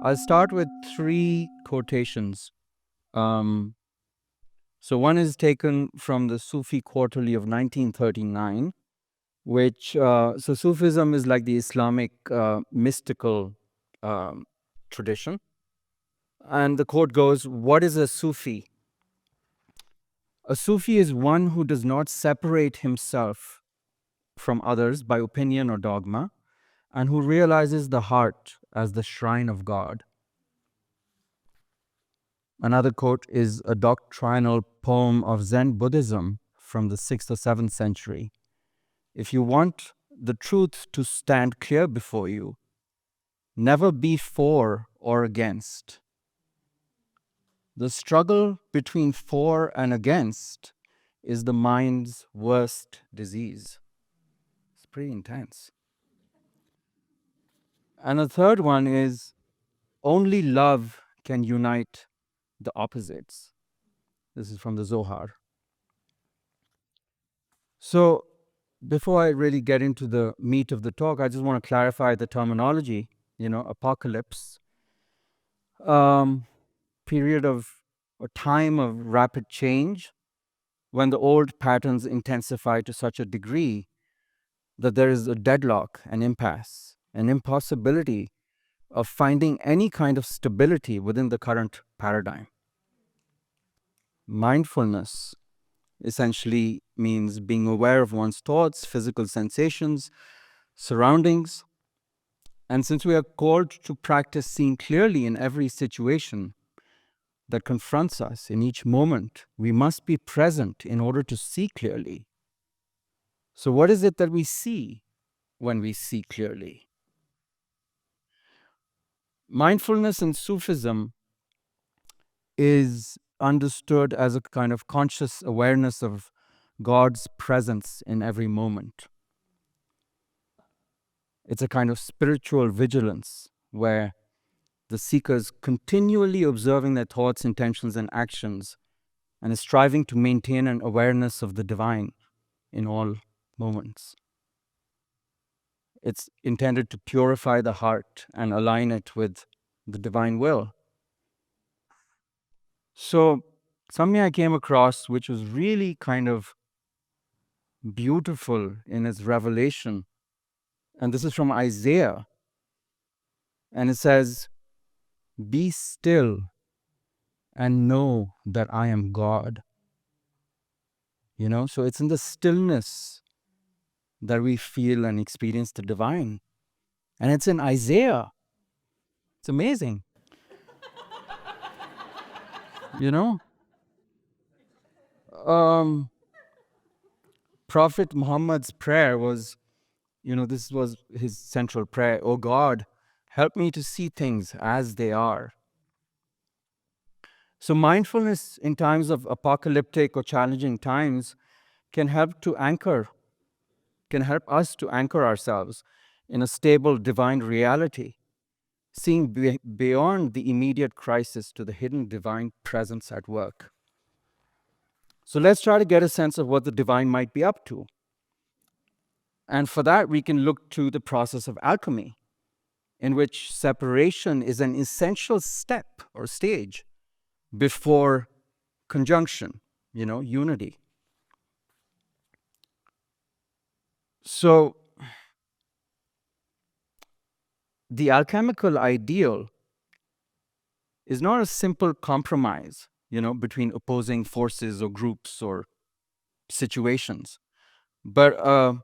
I'll start with three quotations. So one is taken from the Sufi Quarterly of 1939, which, so Sufism is like the Islamic mystical tradition. And the quote goes, "What is a Sufi? A Sufi is one who does not separate himself from others by opinion or dogma, and who realizes the heart as the shrine of God." Another quote is a doctrinal poem of Zen Buddhism from the 6th or 7th century. "If you want the truth to stand clear before you, never be for or against. The struggle between for and against is the mind's worst disease." It's pretty intense. And the third one is, "Only love can unite the opposites." This is from the Zohar. So before I really get into the meat of the talk, I just want to clarify the terminology. Apocalypse, period of or time of rapid change, when the old patterns intensify to such a degree that there is a deadlock, an impasse, an impossibility of finding any kind of stability within the current paradigm. Mindfulness essentially means being aware of one's thoughts, physical sensations, surroundings. And since we are called to practice seeing clearly in every situation that confronts us in each moment, we must be present in order to see clearly. So, what is it that we see when we see clearly? Mindfulness in Sufism is understood as a kind of conscious awareness of God's presence in every moment. It's a kind of spiritual vigilance where the seeker is continually observing their thoughts, intentions, and actions, and is striving to maintain an awareness of the divine in all moments. It's intended to purify the heart and align it with the divine will. So, something I came across which was really kind of beautiful in its revelation, and this is from Isaiah, and it says, "Be still and know that I am God." So it's in the stillness that we feel and experience the divine. And it's in Isaiah. It's amazing. you know um, Prophet Muhammad's prayer was, this was his central prayer: "Oh God, help me to see things as they are." So mindfulness in times of apocalyptic or challenging times can help us to anchor ourselves in a stable divine reality, seeing beyond the immediate crisis to the hidden divine presence at work. So let's try to get a sense of what the divine might be up to. And for that, we can look to the process of alchemy, in which separation is an essential step or stage before conjunction, unity. So the alchemical ideal is not a simple compromise, between opposing forces or groups or situations, but a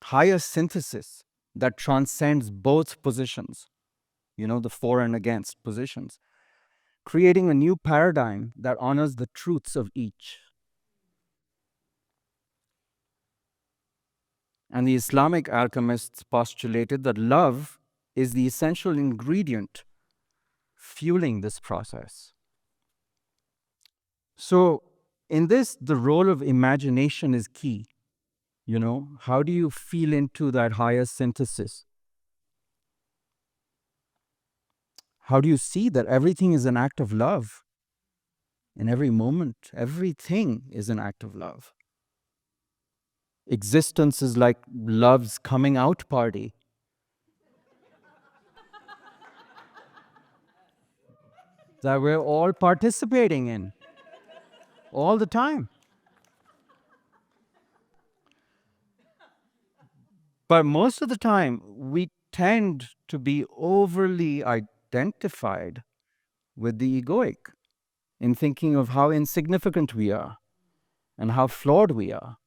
higher synthesis that transcends both positions, the for and against positions, creating a new paradigm that honors the truths of each. And the Islamic alchemists postulated that love is the essential ingredient fueling this process. So, in this, the role of imagination is key. How do you feel into that higher synthesis? How do you see that everything is an act of love? In every moment, everything is an act of love. Existence is like love's coming out party. that we're all participating in all the time. But most of the time, we tend to be overly identified with the egoic in thinking of how insignificant we are and how flawed we are.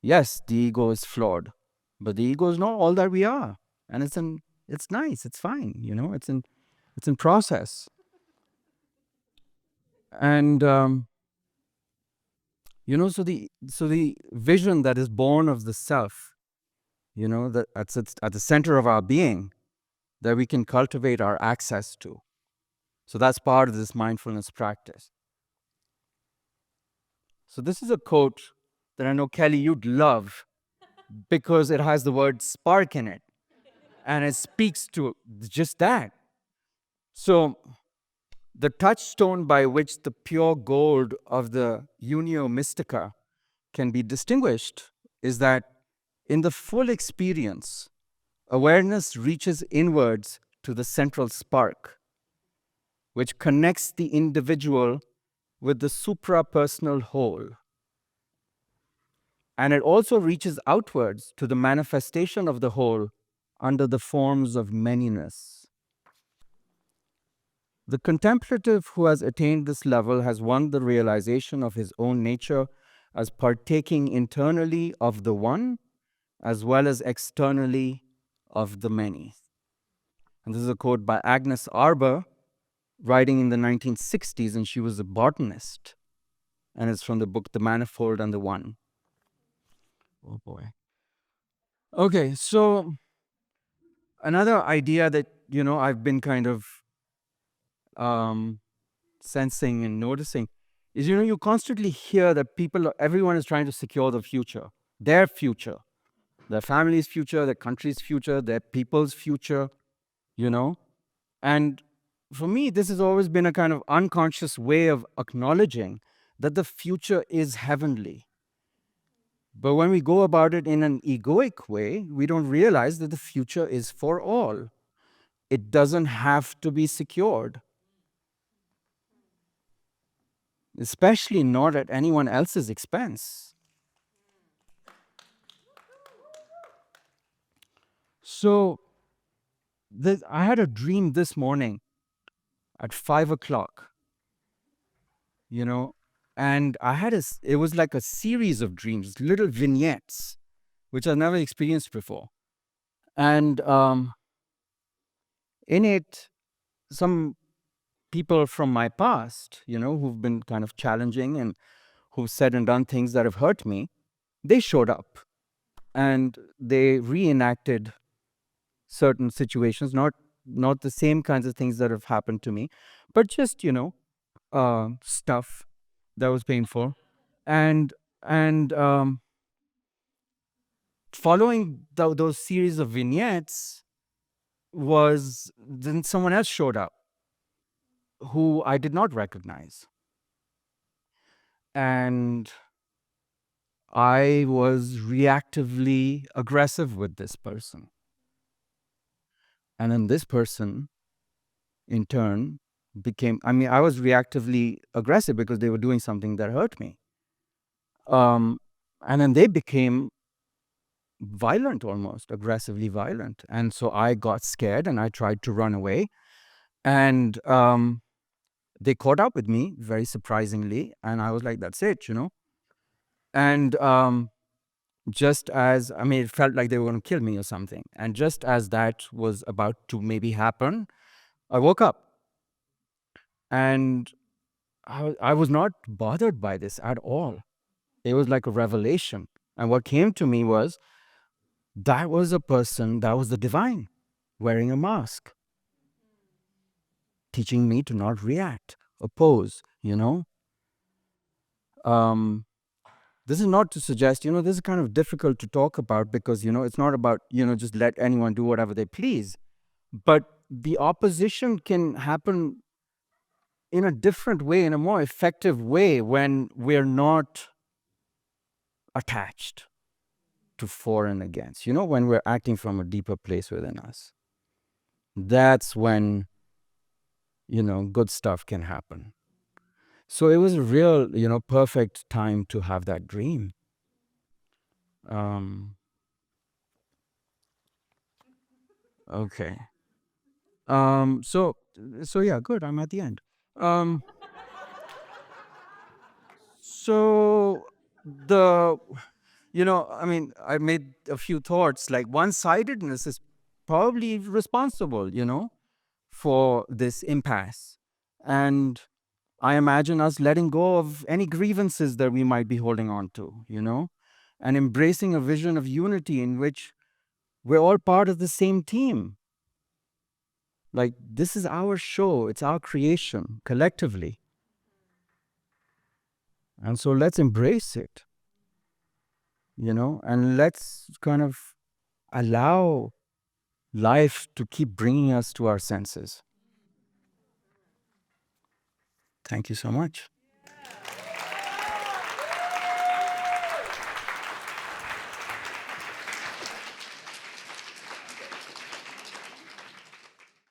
Yes, the ego is flawed, but the ego is not all that we are, and it's nice, it's fine, it's in process, and so the vision that is born of the self, that's at the center of our being, that we can cultivate our access to. So that's part of this mindfulness practice. So this is a quote that I know, Kelly, you'd love because it has the word spark in it and it speaks to just that. So, the touchstone by which the pure gold of the unio mystica can be distinguished is that in the full experience, awareness reaches inwards to the central spark, which connects the individual with the supra-personal whole. And it also reaches outwards to the manifestation of the whole under the forms of manyness. The contemplative who has attained this level has won the realization of his own nature as partaking internally of the one as well as externally of the many. And this is a quote by Agnes Arber, writing in the 1960s, and she was a botanist. And it's from the book The Manifold and the One. Oh boy. Okay, so another idea that, I've been kind of sensing and noticing is, you constantly hear that everyone is trying to secure the future, their family's future, their country's future, their people's future, And for me, this has always been a kind of unconscious way of acknowledging that the future is heavenly. But when we go about it in an egoic way, we don't realize that the future is for all. It doesn't have to be secured, especially not at anyone else's expense. So I had a dream this morning at 5 o'clock, and it was like a series of dreams, little vignettes, which I've never experienced before. And in it, some people from my past, who've been kind of challenging and who've said and done things that have hurt me, they showed up and they reenacted certain situations, not the same kinds of things that have happened to me, but just, stuff that was painful. And following those series of vignettes was then someone else showed up who I did not recognize. And I was reactively aggressive with this person. And then this person, in turn, I was reactively aggressive because they were doing something that hurt me. And then they became violent, almost aggressively violent. And so I got scared and I tried to run away. And they caught up with me, very surprisingly. And I was like, that's it, And just as, it felt like they were going to kill me or something. And just as that was about to maybe happen, I woke up. And I was not bothered by this at all. It was like a revelation. And what came to me was, that was a person, that was the divine, wearing a mask, teaching me to not react, oppose, This is not to suggest, this is kind of difficult to talk about because, it's not about, just let anyone do whatever they please. But the opposition can happen in a different way, in a more effective way, when we're not attached to for and against, when we're acting from a deeper place within us. That's when good stuff can happen. So it was a real, perfect time to have that dream. Um, okay. So yeah, good. I'm at the end. Um, so the, I mean, I made a few thoughts. Like one-sidedness is probably responsible, for this impasse. And I imagine us letting go of any grievances that we might be holding on to, and embracing a vision of unity in which we're all part of the same team. Like, this is our show, it's our creation collectively. And so let's embrace it, and let's kind of allow life to keep bringing us to our senses. Thank you so much.